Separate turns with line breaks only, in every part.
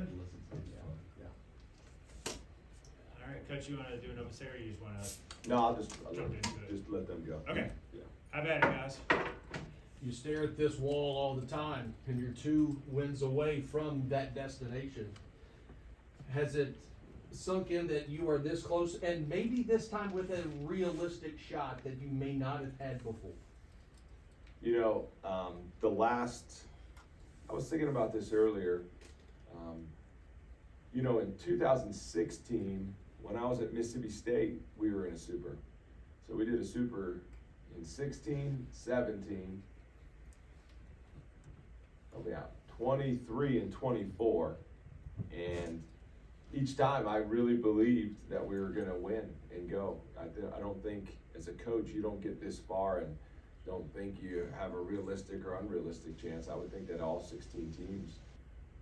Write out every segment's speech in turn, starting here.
good.
All right, Coach, you wanna do an open or you just wanna?
No, I'll just let them go.
Okay.
Yeah.
How about it, guys?
You stare at this wall all the time, and you're 2 wins away from that destination. Has it sunk in that you are this close, and maybe this time with a realistic shot that you may not have had before?
You know, I was thinking about this earlier. You know, in 2016, when I was at Mississippi State, we were in a super. So we did a super in 16, 17, help me out, 23 and 24. And each time I really believed that we were gonna win and go. I don't think, as a coach, you don't get this far and don't think you have a realistic or unrealistic chance. I would think that all 16 teams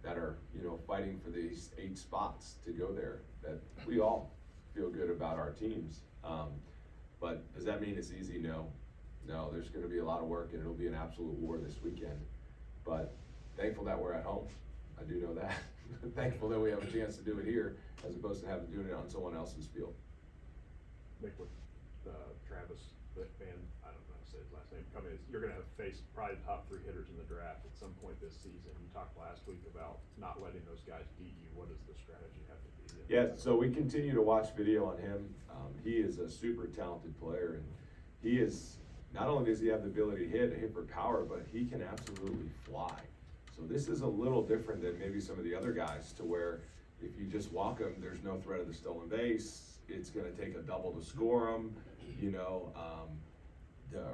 that are, you know, fighting for these 8 spots to go there, that we all feel good about our teams. But does that mean it's easy? No. No, there's gonna be a lot of work and it'll be an absolute war this weekend. But thankful that we're at home. I do know that. Thankful that we have a chance to do it here as opposed to having to do it on someone else's field.
Nick, with Travis, the fan, I don't know how to say his last name, coming, you're gonna have faced probably the top 3 hitters in the draft at some point this season. You talked last week about not letting those guys beat you. What does the strategy have to be?
Yeah, so we continue to watch video on him. He is a super talented player, and he is, not only does he have the ability to hit for power, but he can absolutely fly. So this is a little different than maybe some of the other guys, to where if you just walk him, there's no threat of the stolen base. It's gonna take a double to score him, you know,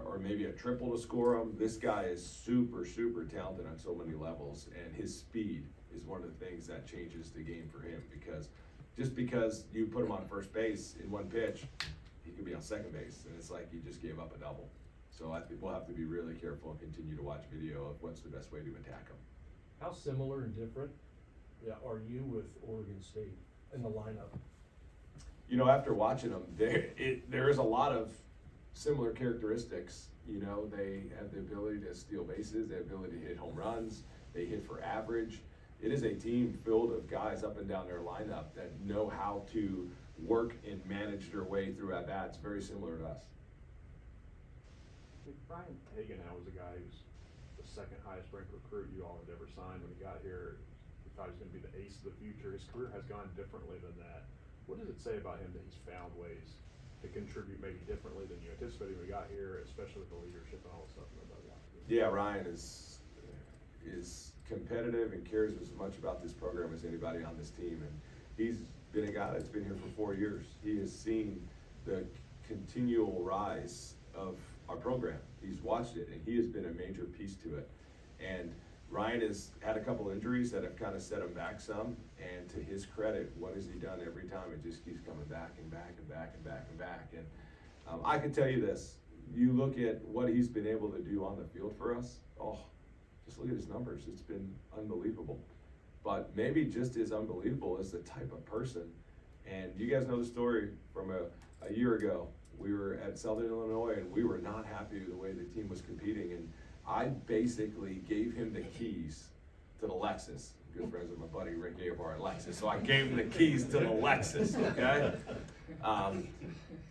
or maybe a triple to score him. This guy is super, super talented on so many levels, and his speed is one of the things that changes the game for him, because just because you put him on first base in one pitch, he could be on second base, and it's like you just gave up a double. So I think we'll have to be really careful and continue to watch video of what's the best way to attack him.
How similar and different are you with Oregon State in the lineup?
You know, after watching them, there is a lot of similar characteristics. You know, they have the ability to steal bases, the ability to hit home runs, they hit for average. It is a team filled of guys up and down their lineup that know how to work and manage their way through at-bats, very similar to us.
Brian Hagan now was a guy who's the 2nd highest ranked recruit you all had ever signed. When he got here, we thought he was gonna be the ace of the future. His career has gone differently than that. What does it say about him that he's found ways to contribute maybe differently than you anticipated when he got here, especially with the leadership and all the stuff in the dugout?
Yeah, Ryan is competitive and cares as much about this program as anybody on this team, and he's been a guy that's been here for 4 years. He has seen the continual rise of our program. He's watched it, and he has been a major piece to it. And Ryan has had a couple injuries that have kind of set him back some, and to his credit, what has he done every time? It just keeps coming back and back and back and back and back. And I can tell you this, you look at what he's been able to do on the field for us, just look at his numbers, it's been unbelievable. But maybe just as unbelievable is the type of person. And you guys know the story from a year ago. We were at Southern Illinois, and we were not happy with the way the team was competing, and I basically gave him the keys to the Lexus. Good friends with my buddy Rick Avar at Lexus, so I gave him the keys to the Lexus, okay?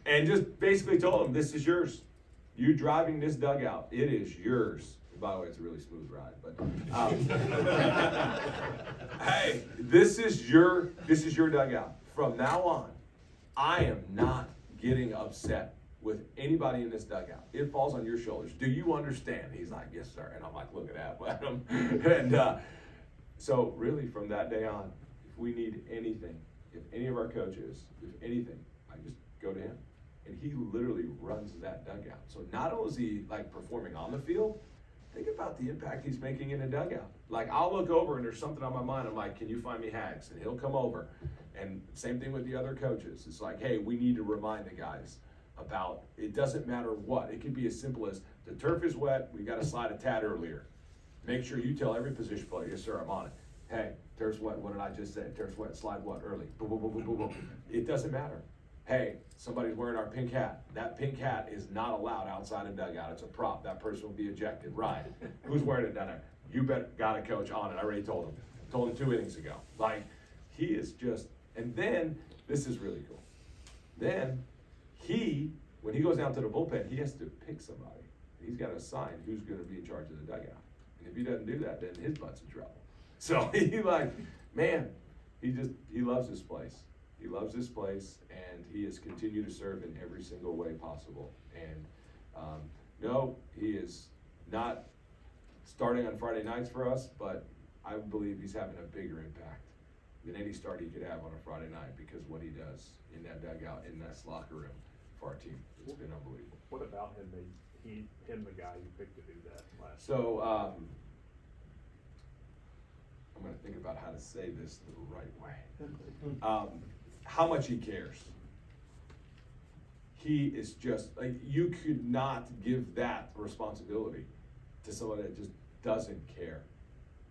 And just basically told him, this is yours. You driving this dugout, it is yours. By the way, it's a really smooth ride, but hey, this is your dugout. From now on, I am not getting upset with anybody in this dugout. It falls on your shoulders. Do you understand? He's like, yes, sir. And I'm like, look at that, Adam. And so really from that day on, if we need anything, if any of our coaches, if anything, I just go to him. And he literally runs that dugout. So not only is he like performing on the field, think about the impact he's making in a dugout. Like, I'll look over and there's something on my mind. I'm like, can you find me Hags? And he'll come over. And same thing with the other coaches. It's like, hey, we need to remind the guys about, it doesn't matter what. It could be as simple as, the turf is wet, we got to slide a tad earlier. Make sure you tell every position player, yes, sir, I'm on it. Hey, turf's wet, what did I just say? Turf's wet, slide what early? Boom, boom, boom, boom, boom, boom. It doesn't matter. Hey, somebody's wearing our pink hat. That pink hat is not allowed outside a dugout. It's a prop. That person will be ejected. Right. Who's wearing it down there? You got a coach on it. I already told him. told him 2 innings ago. Like, he is just, and then, this is really cool. Then, when he goes down to the bullpen, he has to pick somebody. He's got to assign who's gonna be in charge of the dugout. And if he doesn't do that, then his butt's in trouble. So he like, man, he loves this place. He loves this place, and he has continued to serve in every single way possible. And, no, he is not starting on Friday nights for us, but I believe he's having a bigger impact than any start he could have on a Friday night, because what he does in that dugout, in that locker room for our team, it's been unbelievable.
What about him made him the guy you picked to do that last?
So, I'm gonna think about how to say this the right way. How much he cares. He is just, like, you could not give that responsibility to someone that just doesn't care.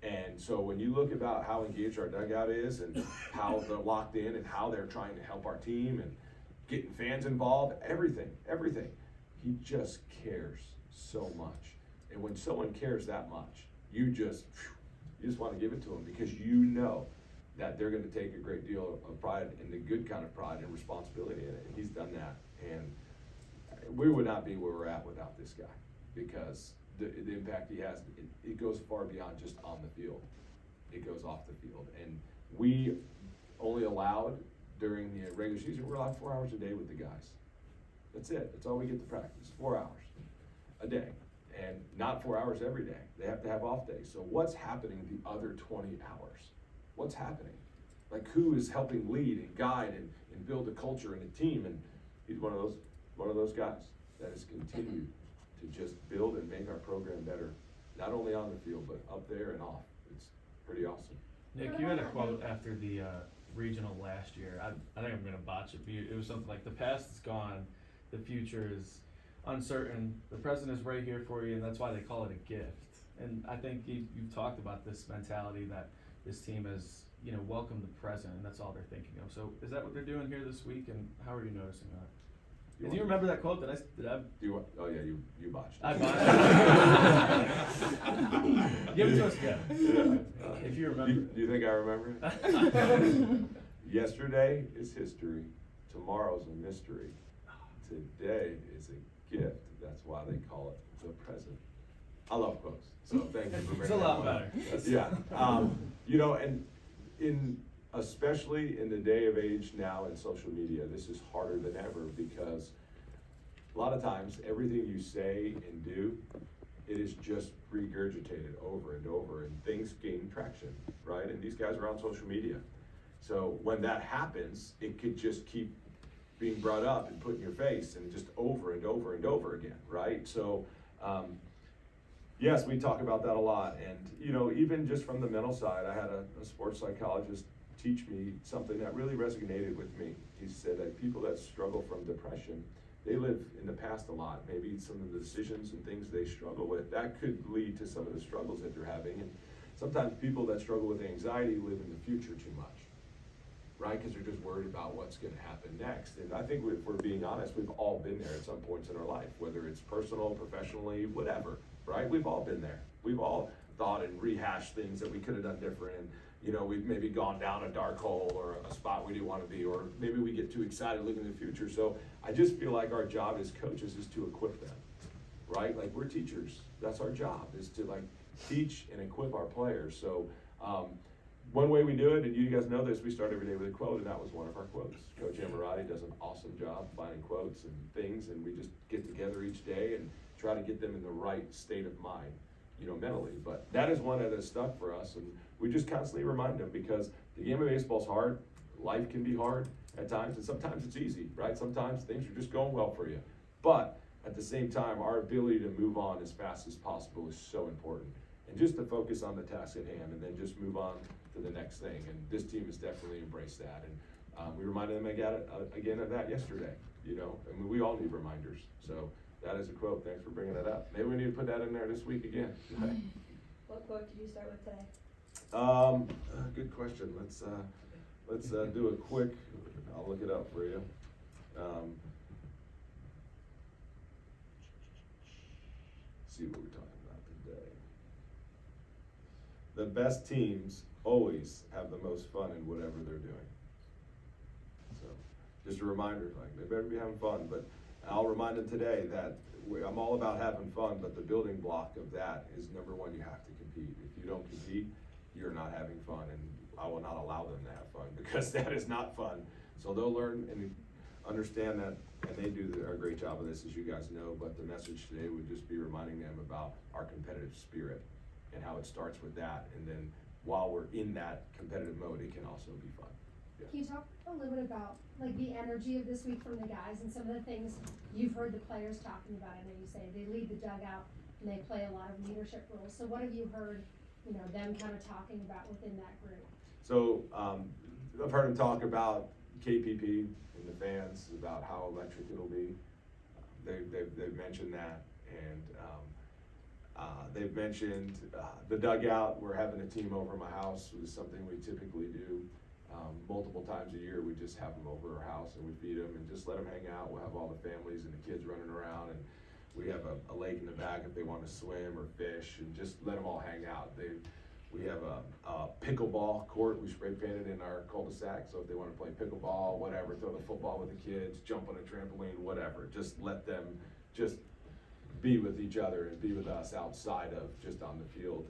And so when you look about how engaged our dugout is, and how they're locked in, and how they're trying to help our team, and getting fans involved, everything, he just cares so much. And when someone cares that much, you just want to give it to them, because you know that they're going to take a great deal of pride, and the good kind of pride and responsibility in it. And he's done that. And we would not be where we're at without this guy, because the impact he has, it goes far beyond just on the field. It goes off the field. And we only allowed, during the regular season, we're allowed 4 hours a day with the guys. That's it. That's all we get to practice, 4 hours a day. And not 4 hours every day. They have to have off days. So what's happening the other 20 hours? What's happening? Like, who is helping lead and guide and build a culture and a team? And he's one of those guys that has continued to just build and make our program better, not only on the field, but up there and off. It's pretty awesome.
Nick, you had a quote after the regional last year. I think I'm gonna botch it, but it was something like, "The past is gone, the future is uncertain. The present is right here for you, and that's why they call it a gift." And I think you've talked about this mentality that this team has, welcomed the present, and that's all they're thinking of. So is that what they're doing here this week, and how are you noticing that? Do you remember that quote? Did I?
Oh yeah, you botched it.
I botched it. Give it to us again.
Yeah.
If you remember.
Do you think I remember it? Yesterday is history. Tomorrow's a mystery. Today is a gift. That's why they call it the present. I love quotes, so thank you for bringing
It's a lot
that up.
better.
Yeah. And especially in the day of age now in social media, this is harder than ever, because a lot of times everything you say and do, it is just regurgitated over and over, and things gain traction, right? And these guys are on social media. So when that happens, it could just keep being brought up and put in your face, and just over and over and over again, right? So, yes, we talk about that a lot. And, even just from the mental side, I had a sports psychologist teach me something that really resonated with me. He said that people that struggle from depression, they live in the past a lot. Maybe some of the decisions and things they struggle with, that could lead to some of the struggles that they're having. And sometimes people that struggle with anxiety live in the future too much, right? Because they're just worried about what's going to happen next. And I think if we're being honest, we've all been there at some points in our life, whether it's personal, professionally, whatever, right? We've all been there. We've all thought and rehashed things that we could have done different. And, we've maybe gone down a dark hole, or a spot we didn't want to be, or maybe we get too excited looking in the future. So I just feel like our job as coaches is to equip them, right? Like, we're teachers. That's our job, is to teach and equip our players. So, one way we do it, and you guys know this, we start every day with a quote, and that was one of our quotes. Coach Amorati does an awesome job finding quotes and things, and we just get together each day and try to get them in the right state of mind, mentally. But that is one that has stuck for us, and we just constantly remind them, because the game of baseball is hard. Life can be hard at times, and sometimes it's easy, right? Sometimes things are just going well for you. But at the same time, our ability to move on as fast as possible is so important. And just to focus on the task at hand, and then just move on to the next thing. And this team has definitely embraced that. And we reminded them again of that yesterday. We all need reminders. So that is a quote. Thanks for bringing that up. Maybe we need to put that in there this week again.
What quote did you start with today?
Good question. Let's do a quick. I'll look it up for you. See what we're talking about today. The best teams always have the most fun in whatever they're doing. So, just a reminder, like, they better be having fun, but I'll remind them today that I'm all about having fun, but the building block of that is number one, you have to compete. If you don't compete, you're not having fun, and I will not allow them to have fun, because that is not fun. So they'll learn and understand that, and they do a great job of this, as you guys know, but the message today would just be reminding them about our competitive spirit and how it starts with that, and then while we're in that competitive mode, it can also be fun. Yeah.
Can you talk a little bit about, like, the energy of this week from the guys and some of the things you've heard the players talking about? I know you say they lead the dugout and they play a lot of leadership roles. So what have you heard, them kind of talking about within that group?
So, I've heard them talk about KPP and the fans, about how electric it'll be. They've mentioned that, and they've mentioned the dugout. We're having a team over my house, which is something we typically do. Multiple times a year, we just have them over our house and we feed them and just let them hang out. We'll have all the families and the kids running around, and we have a lake in the back if they want to swim or fish, and just let them all hang out. We have a pickleball court we spray painted in our cul-de-sac, so if they want to play pickleball, whatever, throw the football with the kids, jump on a trampoline, whatever, just let them just be with each other and be with us outside of just on the field.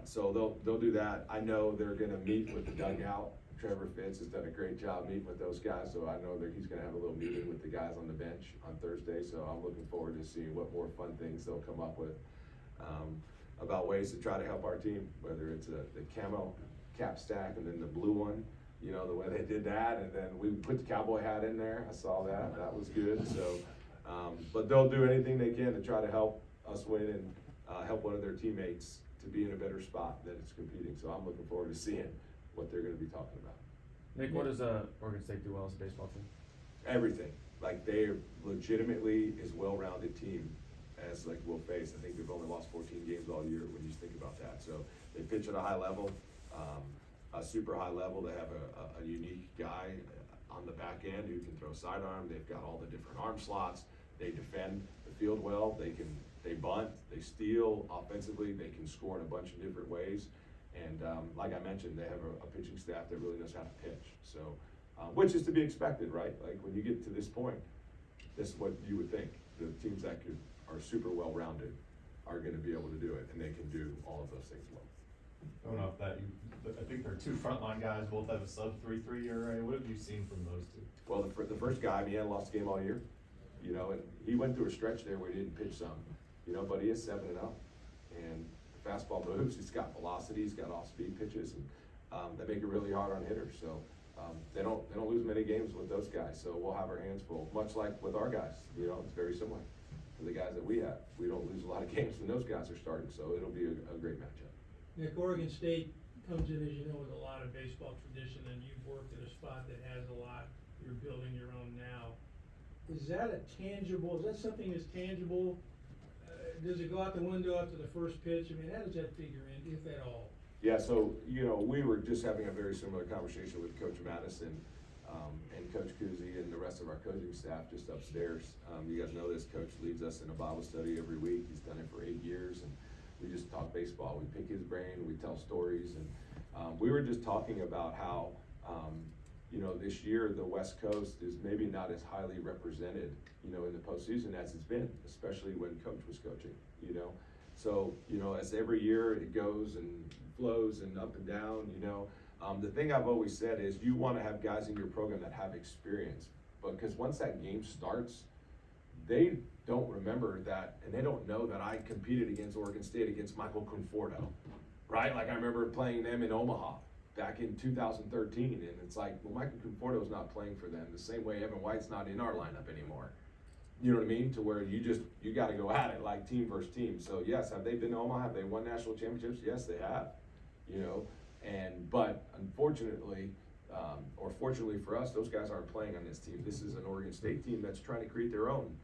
So they'll do that. I know they're gonna meet with the dugout. Trevor Fitz has done a great job meeting with those guys, so I know that he's gonna have a little meeting with the guys on the bench on Thursday, so I'm looking forward to seeing what more fun things they'll come up with, about ways to try to help our team, whether it's the camo cap stack and then the blue one, the way they did that, and then we put the cowboy hat in there. I saw that, that was good. So, but they'll do anything they can to try to help us win and help one of their teammates to be in a better spot that it's competing. So I'm looking forward to seeing what they're gonna be talking about.
Nick, what does Oregon State do well as a baseball team?
Everything. Like, they are legitimately as well-rounded team as like we'll face. I think they've only lost 14 games all year when you think about that. So they pitch at a high level, a super high level. They have a unique guy on the back end who can throw sidearm. They've got all the different arm slots. They defend the field well. They bunt, they steal offensively. They can score in a bunch of different ways. And like I mentioned, they have a pitching staff that really knows how to pitch. So, which is to be expected, right? Like, when you get to this point, this is what you would think. The teams that are super well-rounded are gonna be able to do it, and they can do all of those things well.
I don't know if I think there are two frontline guys, both have a sub 3.3 ERA. What have you seen from those two?
Well, the first guy, he hadn't lost a game all year, and he went through a stretch there where he didn't pitch some, but he is 7-0, and the fastball moves. He's got velocity, he's got off-speed pitches, and they make it really hard on hitters. So they don't lose many games with those guys. So we'll have our hands full, much like with our guys. It's very similar to the guys that we have. We don't lose a lot of games when those guys are starting, so it'll be a great matchup.
Nick, Oregon State comes in, as you know, with a lot of baseball tradition, and you've worked at a spot that has a lot. You're building your own now. Is that something that's tangible? Does it go out the window after the first pitch? I mean, how does that figure in, if at all?
Yeah, so, we were just having a very similar conversation with Coach Madison, and Coach Kuzi and the rest of our coaching staff just upstairs. You guys know this, Coach leads us in a Bible study every week. He's done it for 8 years, and we just talk baseball. We pick his brain, we tell stories, and we were just talking about how, this year the West Coast is maybe not as highly represented, in the postseason as it's been, especially when Coach was coaching, So, as every year it goes and flows and up and down, the thing I've always said is you want to have guys in your program that have experience, because once that game starts, they don't remember that, and they don't know that I competed against Oregon State against Michael Conforto, right? Like, I remember playing them in Omaha back in 2013, and it's like, well, Michael Conforto's not playing for them the same way Evan White's not in our lineup anymore. You know what I mean? To where you got to go at it like team versus team. So yes, have they been to Omaha? Have they won national championships? Yes, they have. But unfortunately, or fortunately for us, those guys aren't playing on this team. This is an Oregon State team that's trying to create their own,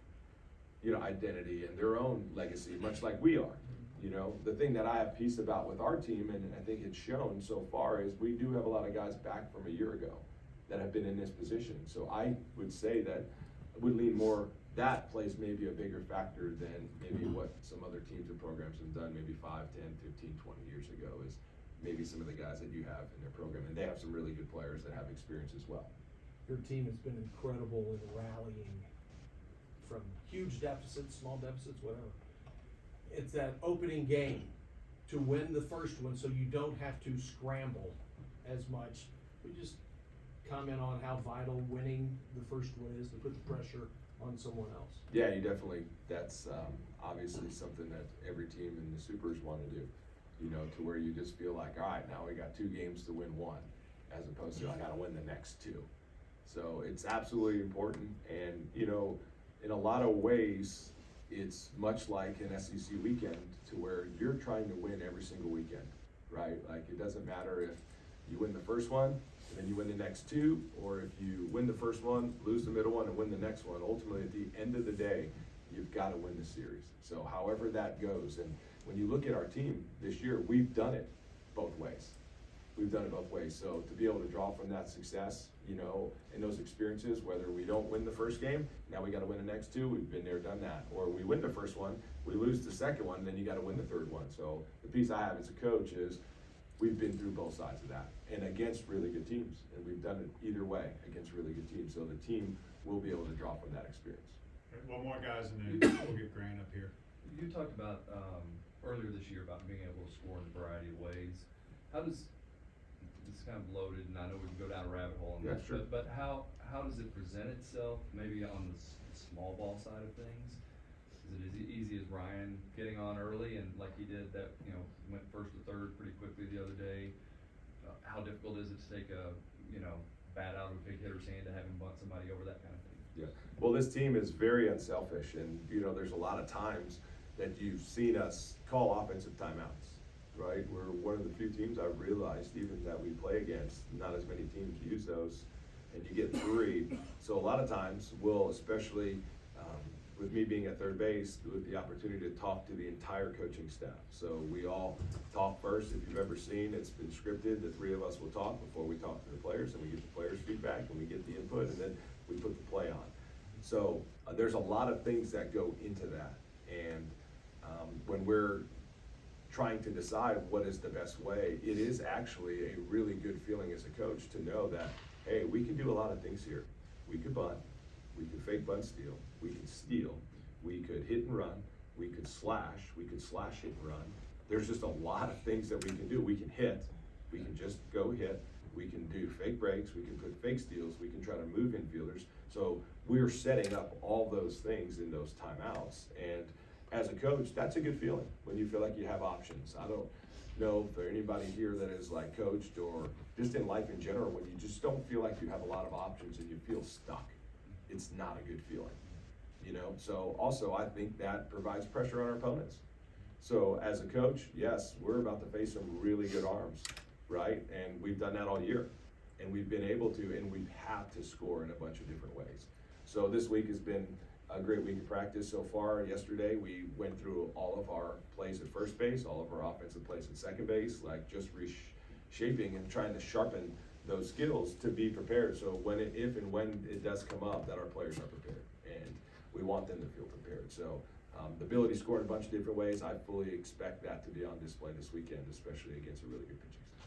identity and their own legacy, much like we are. The thing that I have peace about with our team, and I think it's shown so far, is we do have a lot of guys back from a year ago that have been in this position. So I would say that I would lean more, that plays maybe a bigger factor than maybe what some other teams and programs have done maybe 5, 10, 15, 20 years ago, is maybe some of the guys that you have in their program, and they have some really good players that have experience as well.
Your team has been incredible in rallying from huge deficits, small deficits, whatever. It's that opening game to win the first one so you don't have to scramble as much. We just comment on how vital winning the first one is to put the pressure on someone else.
Yeah, you definitely, that's obviously something that every team in the Supers want to do, you know, to where you just feel like, all right, now we got 2 games to win 1, as opposed to I gotta win the next 2. So it's absolutely important, and, you know, in a lot of ways, it's much like an SEC weekend to where you're trying to win every single weekend, right? Like, it doesn't matter if you win the first one, and then you win the next 2, or if you win the first one, lose the middle one, and win the next one. Ultimately, at the end of the day, you've got to win the series. So however that goes, and when you look at our team this year, we've done it both ways. We've done it both ways. So to be able to draw from that success, you know, and those experiences, whether we don't win the first game, now we got to win the next 2. We've been there, done that. Or we win the first one, we lose the second one, then you got to win the third one. So the piece I have as a coach is we've been through both sides of that, and against really good teams, and we've done it either way against really good teams. So the team will be able to draw from that experience.
Okay, one more, guys, and then we'll get Grant up here.
You talked about, earlier this year about being able to score in a variety of ways. How does, this is kind of loaded, and I know we can go down a rabbit hole on
Yeah,
this,
sure.
but how does it present itself, maybe on the small ball side of things? Is it as easy as Ryan getting on early and like he did that, you know, went first to third pretty quickly the other day? How difficult is it to take a, you know, bat out of a big hitter's hand to have him bunt somebody over, that kind of thing?
Yeah, well, this team is very unselfish, and, you know, there's a lot of times that you've seen us call offensive timeouts, right? We're one of the few teams I've realized even that we play against, not as many teams use those, and you get 3. So a lot of times we'll, especially with me being at third base, with the opportunity to talk to the entire coaching staff. So we all talk first. If you've ever seen, it's been scripted. The 3 of us will talk before we talk to the players, and we get the players' feedback, and we get the input, and then we put the play on. So there's a lot of things that go into that, and when we're trying to decide what is the best way, it is actually a really good feeling as a coach to know that, hey, we can do a lot of things here. We could bunt, we could fake bunt steal, we could steal, we could hit and run, we could slash hit and run. There's just a lot of things that we can do. We can hit, we can just go hit, we can do fake breaks, we can put fake steals, we can try to move infielders. So we're setting up all those things in those timeouts, and as a coach, that's a good feeling when you feel like you have options. I don't know if there's anybody here that is like coached or just in life in general, when you just don't feel like you have a lot of options and you feel stuck. It's not a good feeling, you know? So also I think that provides pressure on our opponents. So as a coach, yes, we're about to face some really good arms, right? And we've done that all year, and we've been able to, and we've had to score in a bunch of different ways. So this week has been a great week of practice so far. Yesterday, we went through all of our plays at first base, all of our offensive plays at second base, like just reshaping and trying to sharpen those skills to be prepared. So when it, if and when it does come up, that our players are prepared, and we want them to feel prepared. So the ability to score in a bunch of different ways, I fully expect that to be on display this weekend, especially against a really good pitching staff.